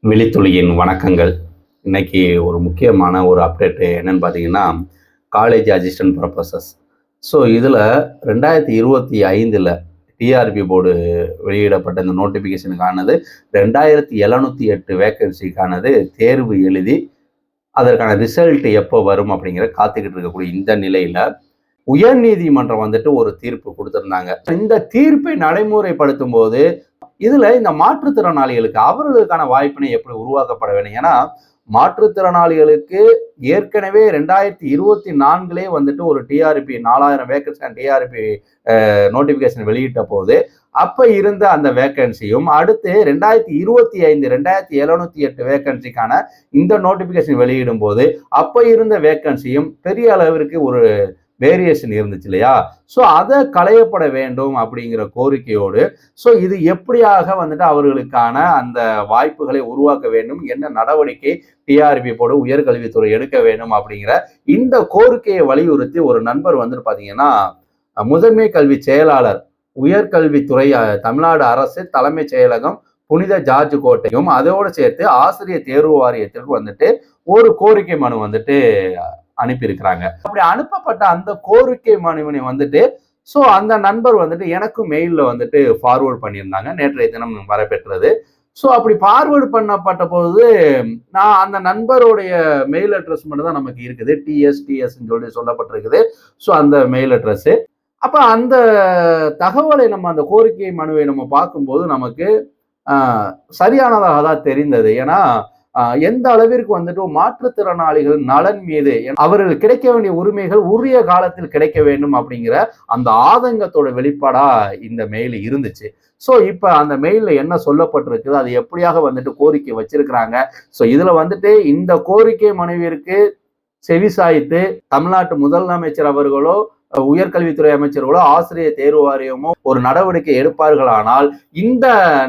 விழித்துளியின் வணக்கங்கள். இன்னைக்கு ஒரு முக்கியமான ஒரு அப்டேட்டு என்னன்னு பார்த்தீங்கன்னா, காலேஜ் அசிஸ்டன்ட் ப்ரொஃபசர்ஸ். ஸோ இதில் 2025 டிஆர்பி போர்டு வெளியிடப்பட்ட இந்த நோட்டிஃபிகேஷனுக்கானது 2708 வேக்கன்சிக்கானது தேர்வு எழுதி அதற்கான ரிசல்ட் எப்போ வரும் அப்படிங்கிற காத்துக்கிட்டு இருக்கக்கூடிய இந்த நிலையில் உயர்நீதிமன்றம் ஒரு தீர்ப்பு கொடுத்திருந்தாங்க. இந்த தீர்ப்பை நடைமுறைப்படுத்தும் போது இதுல இந்த மாற்றுத்திறனாளிகளுக்கு அவர்களுக்கான வாய்ப்பினை எப்படி உருவாக்கப்பட வேண்டும்? ஏன்னா மாற்றுத்திறனாளிகளுக்கு ஏற்கனவே 2024 ஒரு டிஆர்பி 4000 வேக்கன்சி டிஆர்பி நோட்டிபிகேஷன் வெளியிட்ட போது அப்ப இருந்த அந்த வேக்கன்சியும் அடுத்து 2025 2708 வேக்கன்சிக்கான இந்த நோட்டிபிகேஷன் வெளியிடும் போது அப்ப இருந்த வேக்கன்சியும் பெரிய அளவிற்கு ஒரு வேரியேஷன் இருந்துச்சு இல்லையா? ஸோ அதை களையப்பட வேண்டும் அப்படிங்கிற கோரிக்கையோடு ஸோ இது எப்படியாக அவர்களுக்கான அந்த வாய்ப்புகளை உருவாக்க வேண்டும், என்ன நடவடிக்கை டிஆர்பி போடு உயர்கல்வித்துறை எடுக்க வேண்டும் அப்படிங்கிற இந்த கோரிக்கையை வலியுறுத்தி ஒரு நண்பர் பார்த்தீங்கன்னா முதன்மை கல்வி செயலாளர் உயர்கல்வித்துறை தமிழ்நாடு அரசு தலைமைச் செயலகம் புனித ஜார்ஜ் கோட்டையும் அதோடு சேர்த்து ஆசிரியர் தேர்வு வாரியத்திற்கு ஒரு கோரிக்கை மனு அனுப்பியிருக்கிறாங்க. அப்படி அனுப்பப்பட்ட அந்த கோரிக்கை மனுவினை ஸோ அந்த நண்பர் எனக்கு மெயிலில் ஃபார்வர்ட் பண்ணியிருந்தாங்க. நேற்றைய தினம் வரப்பெற்றது. ஸோ அப்படி ஃபார்வர்டு பண்ணப்பட்ட போது நான் அந்த நண்பருடைய மெயில் அட்ரஸ் மட்டும் தான் நமக்கு இருக்குது. டிஎஸ்ன்னு சொல்லி சொல்லப்பட்டிருக்குது. ஸோ அந்த மெயில் அட்ரஸ். அப்போ அந்த தகவலை அந்த கோரிக்கை மனுவை பார்க்கும்போது நமக்கு சரியானதாக தான் தெரிந்தது. ஏன்னா எந்த அளவிற்கு மாற்றுத்திறனாளிகள் நலன் மீது அவர்கள் கிடைக்க வேண்டிய உரிமைகள் உரிய காலத்தில் கிடைக்க வேண்டும் அப்படிங்கிற அந்த ஆதங்கத்தோட வெளிப்பாடா இந்த மெயில் இருந்துச்சு. ஸோ இப்ப அந்த மெயில்ல என்ன சொல்லப்பட்டிருக்குது, அது எப்படியாக கோரிக்கை வச்சிருக்கிறாங்க. ஸோ இதுல இந்த கோரிக்கை மனுவிற்கு செவிசாய்த்து தமிழ்நாட்டு முதலமைச்சர் அவர்களோ உயர்கல்வித்துறை அமைச்சர்களோ ஆசிரியர் தேர்வு வாரியமோ ஒரு நடவடிக்கை எடுப்பார்களானால் இந்த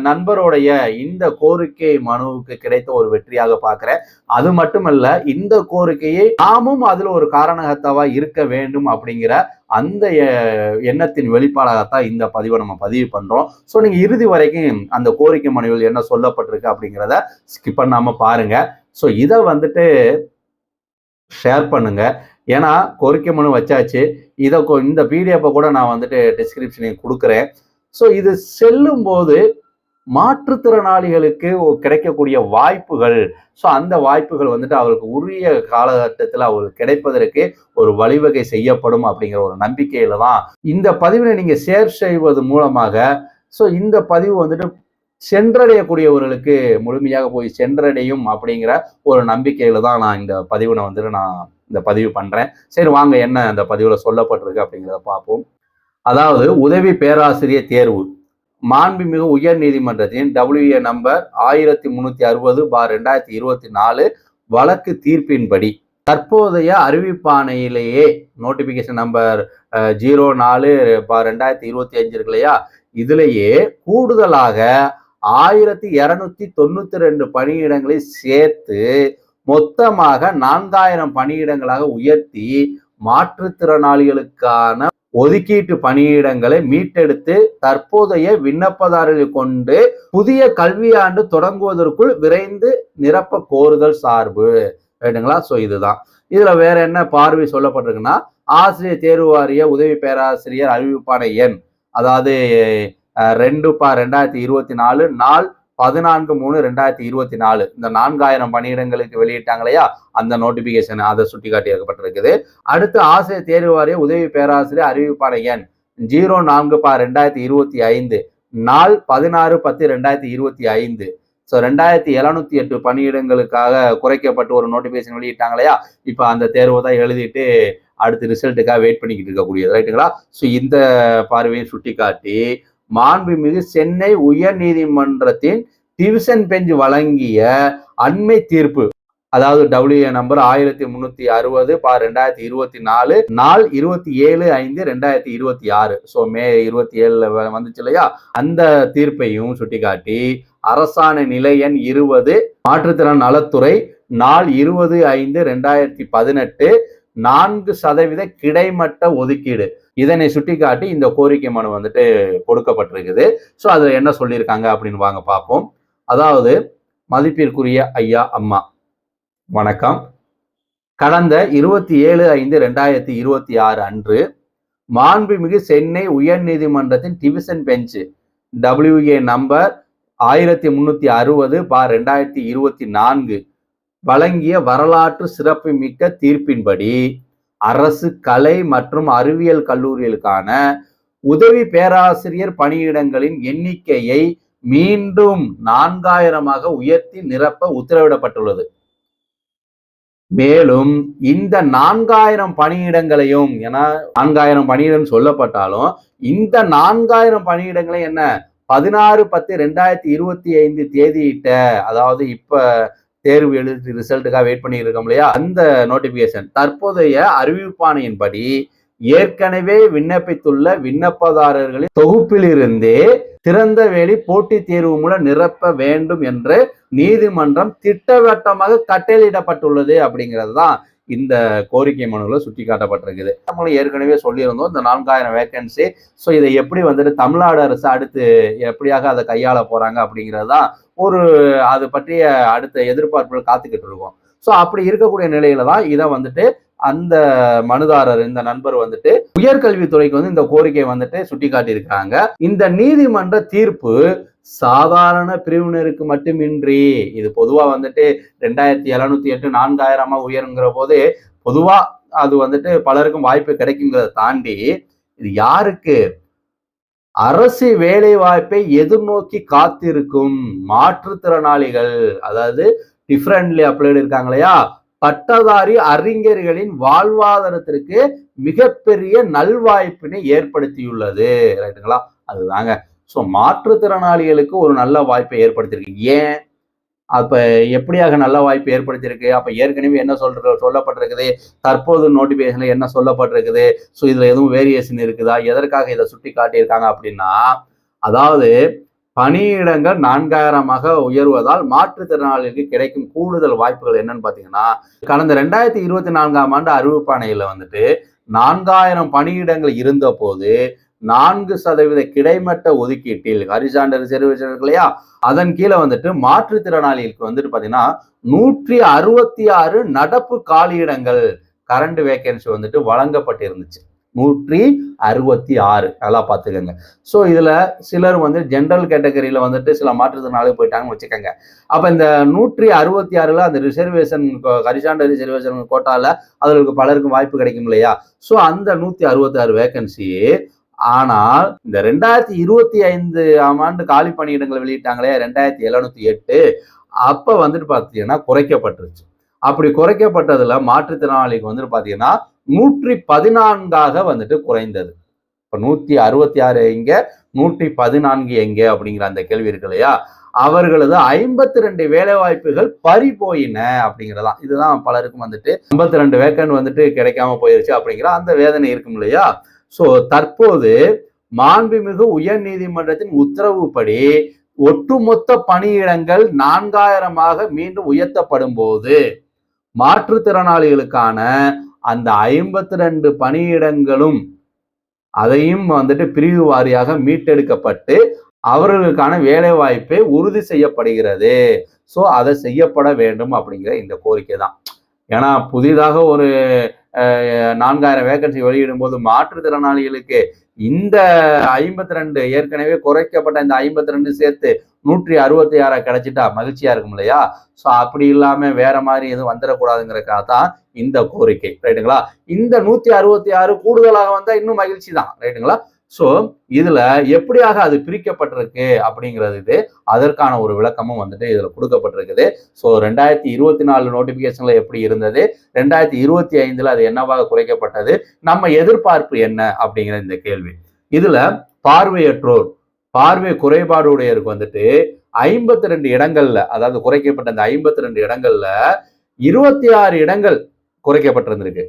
நண்பருடைய இந்த கோரிக்கை மனுவுக்கு கிடைத்த ஒரு வெற்றியாக பார்க்கிறேன். அது மட்டுமல்ல, இந்த கோரிக்கையை நாமும் அதுல ஒரு காரணகர்த்தாவா இருக்க வேண்டும் அப்படிங்கிற அந்த எண்ணத்தின் வெளிப்பாடாகத்தான் இந்த பதிவை நம்ம பதிவு பண்றோம். ஸோ நீங்க இறுதி வரைக்கும் அந்த கோரிக்கை மனுவில் என்ன சொல்லப்பட்டிருக்கு அப்படிங்கிறத ஸ்கிப் பண்ணாம பாருங்க. ஸோ இதை ஷேர் பண்ணுங்க. ஏன்னா கோரிக்கை மனு வச்சாச்சு. இந்த பிடிஎஃப் கூட நான் டிஸ்கிரிப்ஷனில் கொடுக்குறேன். ஸோ இது செல்லும் போது மாற்றுத்திறனாளிகளுக்கு கிடைக்கக்கூடிய வாய்ப்புகள், ஸோ அந்த வாய்ப்புகள் அவர்களுக்கு உரிய காலகட்டத்தில் அவர்களுக்கு கிடைப்பதற்கு ஒரு வழிவகை செய்யப்படும் அப்படிங்கிற ஒரு நம்பிக்கையில தான் இந்த பதிவினை நீங்க ஷேர் செய்வது மூலமாக ஸோ இந்த பதிவு சென்றடையக்கூடியவர்களுக்கு முழுமையாக போய் சென்றடையும் அப்படிங்கிற ஒரு நம்பிக்கையில தான் நான் இந்த பதிவினை நான் இந்த பதிவு பண்றேன். சரி, வாங்க என்ன அந்த பதிவுல சொல்லப்பட்டிருக்கு அப்படிங்கிறத பார்ப்போம். அதாவது உதவி பேராசிரியர் தேர்வு மாண்புமிகு உயர் நீதிமன்றத்தின் WA நம்பர் 1360/2024 வழக்கு தீர்ப்பின்படி தற்போதைய அறிவிப்பாணையிலேயே நோட்டிபிகேஷன் நம்பர் 04/2025 இருக்கு இல்லையா, இதுலேயே கூடுதலாக 1292 பணியிடங்களை சேர்த்து மொத்தமாக 4000 பணியிடங்களாக உயர்த்தி மாற்றுத்திறனாளிகளுக்கான ஒதுக்கீட்டு பணியிடங்களை மீட்டெடுத்து தற்போதைய விண்ணப்பதாரர்களை கொண்டு புதிய கல்வியாண்டு தொடங்குவதற்குள் விரைந்து நிரப்ப கோருதல் சார்பு. ரைட்டுங்களா? ஸோ இதுதான். இதுல வேற என்ன பார்வை சொல்லப்பட்டிருக்குன்னா, ஆசிரியர் தேர்வு வாரிய உதவி பேராசிரியர் அறிவிப்பாணை எண், அதாவது 2/2024 நாள் 14/3/2024 இந்த 4000 பணியிடங்களுக்கு வெளியிட்டாங்க இல்லையா, அந்த நோட்டிபிகேஷன் அதை சுட்டி காட்டியிருக்கப்பட்டிருக்குது. அடுத்து ஆசிரியர் தேர்வு வாரிய உதவி பேராசிரியர் அறிவிப்பாணை எண் 04/2025 நாள் 16/10/2025. ஸோ 2708 பணியிடங்களுக்காக குறைக்கப்பட்டு ஒரு நோட்டிபிகேஷன் வெளியிட்டாங்க இல்லையா, இப்போ அந்த தேர்வை தான் எழுதிட்டு அடுத்த ரிசல்ட்டுக்காக வெயிட் பண்ணிக்கிட்டு இருக்கக்கூடியது. ரைட்டுங்களா? ஸோ இந்த பார்வையை சுட்டி காட்டி மாண்புமிகு சென்னை உயர் நீதிமன்றத்தின் டிவிஷன் பெஞ்ச் வழங்கிய அண்மை தீர்ப்பு, அதாவது WA நம்பர் 1360/2024 நாள் 27/5/2026. ஸோ மே 27 வந்துச்சு இல்லையா, அந்த தீர்ப்பையும் சுட்டிக்காட்டி அரசாணை நிலை எண் 20 மாற்றுத்திறன் நலத்துறை நாள் 20/5/2018 4% கிடைமட்ட ஒதுக்கீடு, இதனை சுட்டிக்காட்டி இந்த கோரிக்கை மனு கொடுக்கப்பட்டிருக்குது. ஸோ அதுல என்ன சொல்லியிருக்காங்க அப்படின்னு வாங்க பார்ப்போம். அதாவது மதிப்பிற்குரிய ஐயா அம்மா வணக்கம். கடந்த 27/5/2026 அன்று மாண்புமிகு சென்னை உயர்நீதிமன்றத்தின் டிவிஷன் பெஞ்ச் WA நம்பர் 1360/2024 வழங்கிய வரலாற்று சிறப்புமிக்க தீர்ப்பின்படி அரசு கலை மற்றும் அறிவியல் கல்லூரிகளுக்கான உதவி பேராசிரியர் பணியிடங்களின் எண்ணிக்கையை மீண்டும் 4000ஆக உயர்த்தி நிரப்ப உத்தரவிடப்பட்டுள்ளது. மேலும் இந்த 4000 பணியிடங்களையும், ஏன்னா 4000 பணியிடம் சொல்லப்பட்டாலும் இந்த 4000 பணியிடங்களை என்ன 16/10/2025 தேதியிட்ட, அதாவது இப்ப தேர்வு எழுதி ரிசல்ட்டுக்காக வெயிட் பண்ணிட்டு இருக்கோம் இல்லையா, அந்த நோட்டிபிகேஷன் தற்போதைய அறிவிப்பாணையின்படி ஏற்கனவே விண்ணப்பித்துள்ள விண்ணப்பதாரர்களின் தொகுப்பிலிருந்தே திறந்த வெளி போட்டித் தேர்வு மூலம் நிரப்ப வேண்டும் என்று நீதிமன்றம் திட்டவட்டமாக கட்டளையிடப்பட்டுள்ளது அப்படிங்கிறது தான் இந்த கோரிக்கை மனுவில் சுட்டி காட்டப்பட்டிருக்குது. நம்மளும் ஏற்கனவே சொல்லியிருந்தோம் இந்த 4000 வேகன்சி. ஸோ இதை எப்படி வந்துட்டு தமிழ்நாடு அரசு அடுத்து எப்படியாக அதை கையாள போறாங்க அப்படிங்கிறது தான் அது பற்றிய அடுத்த எதிர்பார்ப்புகள் காத்துக்கிட்டு இருக்கோம். ஸோ அப்படி இருக்கக்கூடிய நிலையில தான் இதை வந்துட்டு அந்த மனுதாரர் இந்த நண்பர் வந்துட்டு உயர்கல்வித்துறைக்கு இந்த கோரிக்கையை வந்துட்டு சுட்டி காட்டியிருக்காங்க. இந்த நீதிமன்ற தீர்ப்பு சாதாரண பிரிவினருக்கு மட்டுமின்றி இது பொதுவா வந்துட்டு 2708 4000 உயருங்கிற போது பொதுவா அது வந்துட்டு பலருக்கும் வாய்ப்பு கிடைக்குங்கிறத தாண்டி இது யாருக்கு, அரசு வேலை வாய்ப்பை எதிர்நோக்கி காத்திருக்கும் மாற்றுத்திறனாளிகள், அதாவது டிஃபரண்ட்லி அப்ளைடு இருக்காங்க இல்லையா, பட்டதாரி அறிஞர்களின் வாழ்வாதாரத்திற்கு மிகப்பெரிய நல்வாய்ப்பினை ஏற்படுத்தியுள்ளது. ரைட்டுங்களா? அதுதாங்க. ஸோ மாற்றுத்திறனாளிகளுக்கு ஒரு நல்ல வாய்ப்பை ஏற்படுத்தியிருக்கு. ஏன் அப்ப எப்படியாக நல்ல வாய்ப்பு ஏற்படுத்தியிருக்கு? அப்ப ஏற்கனவே என்ன சொல்லப்பட்டிருக்குது, தற்போது நோட்டிபிகேஷன்ல என்ன சொல்லப்பட்டிருக்குது, ஸோ இதுல எதுவும் வேரியேஷன் இருக்குதா, எதற்காக இதை சுட்டி காட்டியிருக்காங்க அப்படின்னா, அதாவது பணியிடங்கள் 4000ஆக உயர்வதால் மாற்றுத்திறனாளிகளுக்கு கிடைக்கும் கூடுதல் வாய்ப்புகள் என்னன்னு பாத்தீங்கன்னா, கடந்த 2024ஆம் ஆண்டு அறிவிப்பாணையில வந்துட்டு 4000 பணியிடங்கள் இருந்த போது 4% கிடைமட்ட ஒதுக்கீட்டில் ஹரிசாண்டல் ரிசர்வேஷன் இருக்கு இல்லையா, அதன் கீழே வந்துட்டு மாற்றுத்திறனாளிகளுக்கு வந்துட்டு பாத்தீங்கன்னா 166 நடப்பு காலியிடங்கள் கரண்ட் வேகன்சி வந்துட்டு வழங்கப்பட்டிருந்துச்சு. 166 நல்லா பார்த்துக்கோங்க. ஸோ இதுல சிலர் வந்து ஜென்ரல் கேட்டகரியில வந்துட்டு சில மாற்றுத்திறனாளிகள் போயிட்டாங்கன்னு வச்சுக்கோங்க. அப்ப இந்த 166ல அந்த ரிசர்வேஷன் ஹரிசாண்டல் ரிசர்வேஷன் கோட்டால அவர்களுக்கு பலருக்கும் வாய்ப்பு கிடைக்கும் இல்லையா. ஸோ அந்த 166 வேகன்சி, ஆனால் இந்த 2025ஆம் ஆண்டு காலி பணியிடங்கள் வெளியிட்டாங்களே 2708, அப்ப வந்துட்டு பாத்தீங்கன்னா குறைக்கப்பட்டுருச்சு. அப்படி குறைக்கப்பட்டதுல மாற்றுத்திறனாளிக்கு வந்துட்டு பாத்தீங்கன்னா 114ஆக வந்துட்டு குறைந்தது. இப்ப 166 எங்க 114 எங்க அப்படிங்கிற அந்த கேள்வி இருக்கு இல்லையா, அவர்களது 52 வேலை வாய்ப்புகள் பறி போயின அப்படிங்கிறதான். இதுதான் பலருக்கும் வந்துட்டு 52 வேக்கன்ட் வந்துட்டு கிடைக்காம போயிருச்சு அப்படிங்கிற அந்த வேதனை இருக்கும் இல்லையா. சோ தற்போது மாண்புமிகு உயர் நீதிமன்றத்தின் உத்தரவுப்படி ஒட்டுமொத்த பணியிடங்கள் 4000ஆக மீண்டும் உயர்த்தப்படும் போது மாற்றுத்திறனாளிகளுக்கான அந்த 52 பணியிடங்களும் அதையும் வந்துட்டு பிரிவு வாரியாக மீட்டெடுக்கப்பட்டு அவர்களுக்கான வேலை வாய்ப்பை உறுதி செய்யப்படுகிறது. ஸோ அதை செய்யப்பட வேண்டும் அப்படிங்கிற இந்த கோரிக்கை தான். ஏன்னா புதிதாக ஒரு 4000 வேகன்சி வெளியிடும் போது மாற்றுத்திறனாளிகளுக்கு இந்த 52 ஏற்கனவே குறைக்கப்பட்ட இந்த 52 சேர்த்து 166 கிடைச்சிட்டா மகிழ்ச்சியா இருக்கும் இல்லையா. ஸோ அப்படி இல்லாம வேற மாதிரி எதுவும் வந்துடக்கூடாதுங்கிறதுக்காக தான் இந்த கோரிக்கை. ரைட்டுங்களா? இந்த 166 கூடுதலாக வந்தா இன்னும் மகிழ்ச்சி தான். ரைட்டுங்களா? ஸோ இதுல எப்படியாக அது பிரிக்கப்பட்டிருக்கு அப்படிங்கிறது அதற்கான ஒரு விளக்கமும் வந்துட்டு இதுல கொடுக்கப்பட்டிருக்குது. ஸோ 2024 நோட்டிபிகேஷன்ல எப்படி இருந்தது, 2025ல அது என்னவாக குறைக்கப்பட்டது, நம்ம எதிர்பார்ப்பு என்ன அப்படிங்கிற இந்த கேள்வி. இதுல பார்வையற்றோர், பார்வை குறைபாடு உடையருக்கு வந்துட்டு 52 இடங்கள்ல, அதாவது குறைக்கப்பட்ட அந்த 52 இடங்கள்ல 26 இடங்கள் குறைக்கப்பட்டிருந்திருக்கு.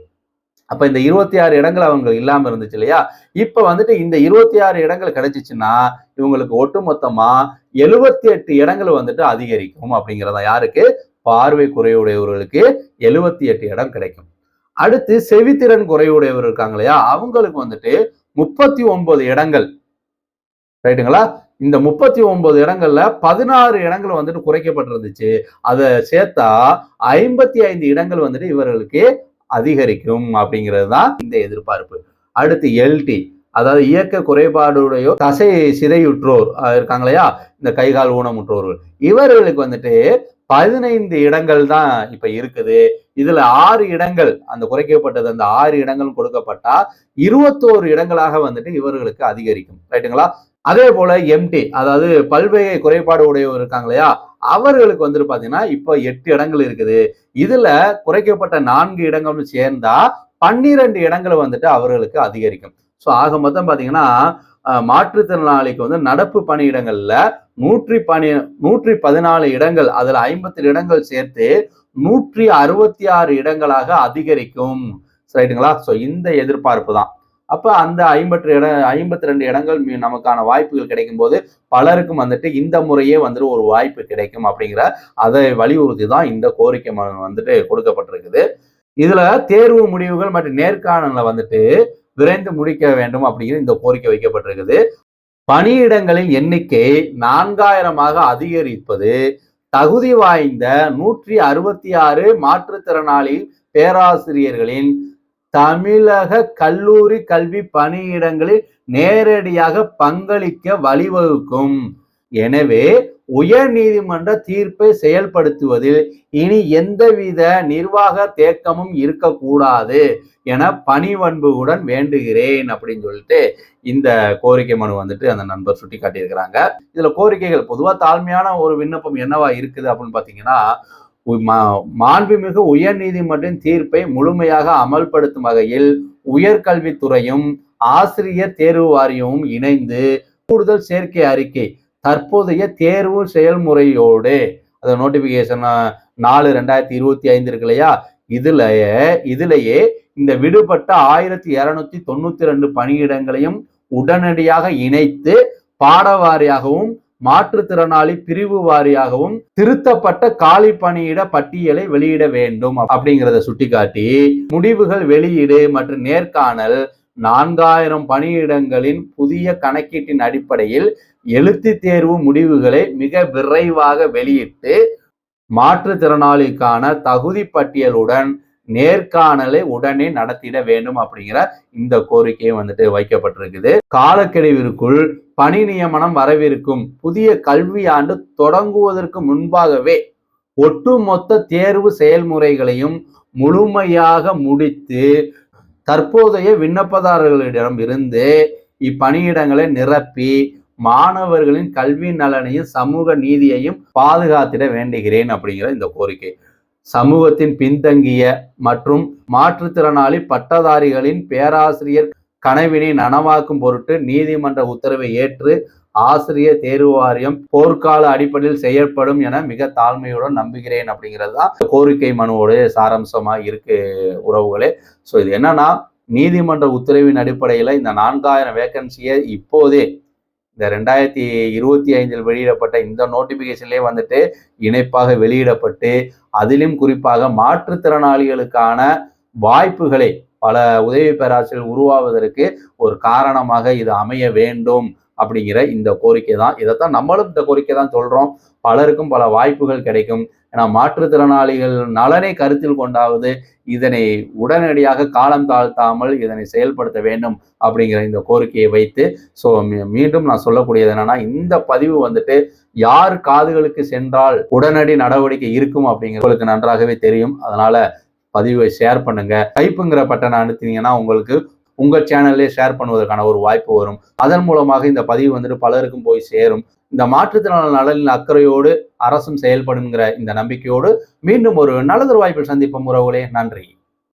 அப்ப இந்த 26 இடங்கள் அவங்க இல்லாம இருந்துச்சு இல்லையா. இப்ப வந்துட்டு இந்த 26 இடங்கள் கிடைச்சிச்சுன்னா இவங்களுக்கு ஒட்டுமொத்தமா 78 இடங்கள் வந்துட்டு அதிகரிக்கும் அப்படிங்கிறதா. யாருக்கு? பார்வை குறைவுடையவர்களுக்கு 78 இடம் கிடைக்கும். அடுத்து செவித்திறன் குறைவுடையவர் இருக்காங்க இல்லையா, அவங்களுக்கு வந்துட்டு 39 இடங்கள். ரைட்டுங்களா? இந்த 39 இடங்கள்ல 16 இடங்கள் வந்துட்டு குறைக்கப்பட்டிருந்துச்சு. அதை சேர்த்தா 55 இடங்கள் வந்துட்டு இவர்களுக்கு அதிகரிக்கும் அப்படிங்கிறது தான் இந்த எதிர்பார்ப்பு. அடுத்து எல்டி, அதாவது இயக்க குறைபாடுடைய தசை சிதையுற்றோர் இருக்காங்க இல்லையா, இந்த கைகால் ஊனமுற்றோர்கள், இவர்களுக்கு வந்துட்டு 15 இடங்கள் தான் இப்ப இருக்குது. இதுல 6 இடங்கள் அந்த குறைக்கப்பட்டது, அந்த 6 இடங்கள் கொடுக்கப்பட்டா 21 இடங்களாக வந்துட்டு இவர்களுக்கு அதிகரிக்கும். ரைட்டுங்களா? அதே போல எம்டி, அதாவது பல்வகை குறைபாடு உடையவர் இருக்காங்க இல்லையா, அவர்களுக்கு வந்துட்டு பாத்தீங்கன்னா இப்ப 8 இடங்கள் இருக்குது. இதுல குறைக்கப்பட்ட 4 இடங்களும் சேர்ந்தா 12 இடங்கள் வந்துட்டு அவர்களுக்கு அதிகரிக்கும். ஸோ ஆக மொத்தம் பாத்தீங்கன்னா மாற்றுத்திறனாளிக்கு வந்து நடப்பு பணியிடங்கள்ல 114 இடங்கள், அதுல 50 இடங்கள் சேர்த்து 166 இடங்களாக அதிகரிக்கும். ரைட்டுங்களா? ஸோ இந்த எதிர்பார்ப்பு தான். அப்ப அந்த 52 இடங்கள் நமக்கான வாய்ப்புகள் கிடைக்கும் போது பலருக்கும் வந்துட்டு இந்த முறையே வந்துட்டு ஒரு வாய்ப்பு கிடைக்கும் அப்படிங்கிற அதை வலியுறுத்தி தான் இந்த கோரிக்கை மனு வந்துட்டு கொடுக்கப்பட்டிருக்குது. இதுல தேர்வு முடிவுகள் மற்றும் நேர்காணல வந்துட்டு விரைந்து முடிக்க வேண்டும் அப்படிங்கிற இந்த கோரிக்கை வைக்கப்பட்டிருக்குது. பணியிடங்களின் எண்ணிக்கை 4000 அதிகரிப்பது, தகுதி வாய்ந்த 166 மாற்றுத்திறனாளி பேராசிரியர்களின் தமிழக கல்லூரி கல்வி பணியிடங்களில் நேரடியாக பங்களிக்க வழிவகுக்கும். எனவே உயர் நீதிமன்ற தீர்ப்பை செயல்படுத்துவதில் இனி எந்தவித நிர்வாக தேக்கமும் இருக்கக்கூடாது என பணிவன்புடன் வேண்டுகிறேன் அப்படின்னு சொல்லிட்டு இந்த கோரிக்கை மனு வந்துட்டு அந்த நண்பர் சுட்டி காட்டியிருக்கிறாங்க. இதுல கோரிக்கைகள் பொதுவா தாழ்மையான ஒரு விண்ணப்பம் என்னவா இருக்குது அப்படின்னு பாத்தீங்கன்னா, மாண்புமிகு உயர் நீதிமன்றின் தீர்ப்பை முழுமையாக அமல்படுத்தும் வகையில் உயர்கல்வித்துறையும் ஆசிரியர் தேர்வு வாரியமும் இணைந்து கூடுதல் சேர்க்கை அறிக்கை தற்போதைய தேர்வு செயல்முறையோடு, அந்த நோட்டிபிகேஷன் 4/2025 இருக்கு இல்லையா, இதுலயே இந்த விடுபட்ட 1292 பணியிடங்களையும் உடனடியாக இணைத்து பாடவாரியாகவும் மாற்றுத்திறனாளி பிரிவு வாரியாகவும் திருத்தப்பட்ட காலி பணியிட பட்டியலை வெளியிட வேண்டும் அப்படிங்கிறத சுட்டிக்காட்டி, முடிவுகள் வெளியீடு மற்றும் நேர்காணல் 4000 பணியிடங்களின் புதிய கணக்கீட்டின் அடிப்படையில் எழுத்து தேர்வு முடிவுகளை மிக விரைவாக வெளியிட்டு மாற்றுத்திறனாளிக்கான தகுதி பட்டியலுடன் நேர்காணலை உடனே நடத்திட வேண்டும் அப்படிங்கிற இந்த கோரிக்கையை வந்துட்டு வைக்கப்பட்டிருக்குது. காலக்கெடுவிற்குள் பணி நியமனம் வரவிருக்கும் புதிய கல்வியாண்டு தொடங்குவதற்கு முன்பாகவே ஒட்டுமொத்த தேர்வு செயல்முறைகளையும் முழுமையாக முடித்து தற்போதைய விண்ணப்பதாரர்களிடம் இருந்து இப்பணியிடங்களை நிரப்பி மாணவர்களின் கல்வி நலனையும் சமூக நீதியையும் பாதுகாத்திட வேண்டுகிறேன் அப்படிங்கிற இந்த கோரிக்கை. சமூகத்தின் பின்தங்கிய மற்றும் மாற்றுத்திறனாளி பட்டதாரிகளின் பேராசிரியர் கனவினை நனவாக்கும் பொருட்டு நீதிமன்ற உத்தரவை ஏற்று ஆசிரியர் தேர்வு வாரியம் போர்க்கால அடிப்படையில் செயல்படும் என மிக தாழ்மையுடன் நம்புகிறேன் அப்படிங்கிறது தான் கோரிக்கை மனுவோட சாராம்சமா இருக்கு உறவுகளே. ஸோ இது என்னன்னா, நீதிமன்ற உத்தரவின் அடிப்படையில் இந்த 4000 வேகன்சியை இப்போதே இந்த 2025 வெளியிடப்பட்ட இந்த நோட்டிபிகேஷன்லேயே வந்துட்டு இணைப்பாக வெளியிடப்பட்டு, அதிலும் குறிப்பாக மாற்றுத்திறனாளிகளுக்கான வாய்ப்புகளை பல உதவி பேராசிரியர்கள் உருவாவதற்கு ஒரு காரணமாக இது அமைய வேண்டும் அப்படிங்கிற இந்த கோரிக்கை தான். இதைத்தான் நம்மளும் இந்த கோரிக்கை தான் சொல்றோம். பலருக்கும் பல வாய்ப்புகள் கிடைக்கும். ஏன்னா மாற்றுத்திறனாளிகள் நலனை கருத்தில் கொண்டாவது இதனை உடனடியாக காலம் தாழ்த்தாமல் இதனை செயல்படுத்த வேண்டும் அப்படிங்கிற இந்த கோரிக்கையை வைத்து, ஸோ மீண்டும் நான் சொல்லக்கூடியது என்னன்னா, இந்த பதிவு வந்துட்டு யார் காதுகளுக்கு சென்றால் உடனடி நடவடிக்கை இருக்கும் அப்படிங்கிறது நன்றாகவே தெரியும். அதனால பதிவை ஷேர் பண்ணுங்க. டைப்புங்கிற பட்டனை அழுத்தினீங்கன்னா உங்களுக்கு உங்க சேனல்லே ஷேர் பண்ணுவதற்கான ஒரு வாய்ப்பு வரும். அதன் மூலமாக இந்த பதிவு வந்துட்டு பலருக்கும் போய் சேரும். இந்த மாற்றுத்திறனாளி நலனில் அக்கறையோடு அரசும் செயல்படுங்கிற இந்த நம்பிக்கையோடு மீண்டும் ஒரு நல்லதொரு வாய்ப்பில் சந்திப்போம் உறவுகளே. நன்றி.